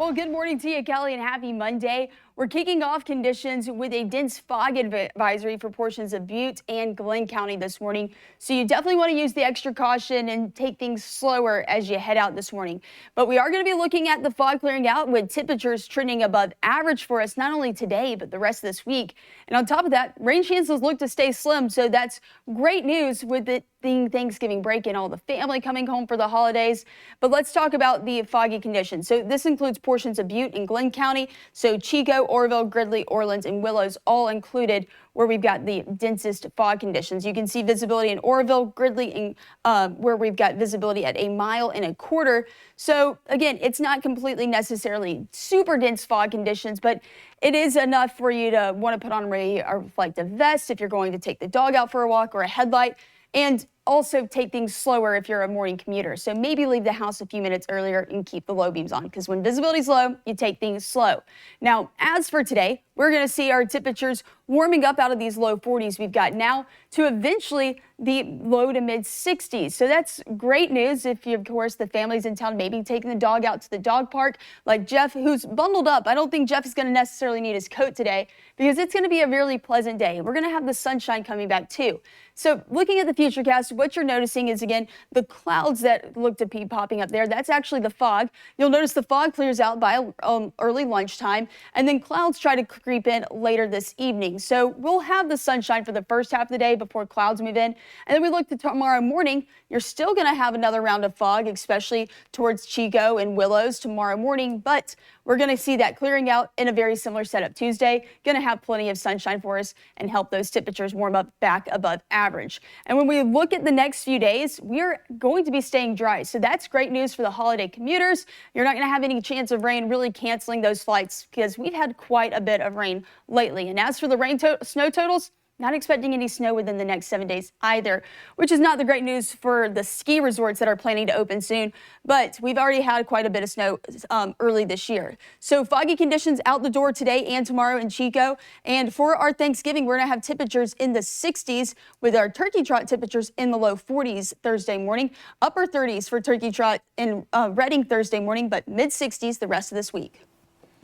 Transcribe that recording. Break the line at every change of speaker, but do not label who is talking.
Well, good morning to you, Kelly, and happy Monday. We're kicking off conditions with a dense fog advisory for portions of Butte and Glenn County this morning. So you definitely want to use the extra caution and take things slower as you head out this morning. But we are going to be looking at the fog clearing out with temperatures trending above average for us, not only today, but the rest of this week. And on top of that, rain chances look to stay slim. So that's great news with it being Thanksgiving break and all the family coming home for the holidays. But let's talk about the foggy conditions. So this includes portions of Butte and Glenn County. So Chico, Orville, Gridley, Orleans, and Willows all included where we've got the densest fog conditions. You can see visibility in Orville, Gridley, and where we've got visibility at 1.25 miles. So again, it's not completely necessarily super dense fog conditions, but it is enough for you to want to put on a reflective vest if you're going to take the dog out for a walk, or a headlight, and also take things slower if you're a morning commuter. So maybe leave the house a few minutes earlier and keep the low beams on, because when visibility's low, you take things slow. Now, as for today, we're going to see our temperatures warming up out of these low 40s we've got now to eventually the low to mid 60s. So that's great news if you, of course, the family's in town, maybe taking the dog out to the dog park, like Jeff, who's bundled up. I don't think Jeff is going to necessarily need his coat today because it's going to be a really pleasant day. We're going to have the sunshine coming back too. So looking at the futurecast, what you're noticing is, again, the clouds that look to be popping up there. That's actually the fog. You'll notice the fog clears out by early lunchtime, and then clouds try to creep in later this evening. So we'll have the sunshine for the first half of the day before clouds move in. And then we look to tomorrow morning, you're still going to have another round of fog, especially towards Chico and Willows tomorrow morning. But we're going to see that clearing out in a very similar setup Tuesday. Going to have plenty of sunshine for us and help those temperatures warm up back above average. And when we look at the next few days, we are going to be staying dry. So that's great news for the holiday commuters. You're not going to have any chance of rain really canceling those flights because we've had quite a bit of rain lately. And as for the snow totals, not expecting any snow within the next 7 days either, which is not the great news for the ski resorts that are planning to open soon. But we've already had quite a bit of snow early this year. So foggy conditions out the door today and tomorrow in Chico. And for our Thanksgiving, we're going to have temperatures in the 60s with our turkey trot temperatures in the low 40s Thursday morning, upper 30s for turkey trot in Reading Thursday morning, but mid 60s the rest of this week.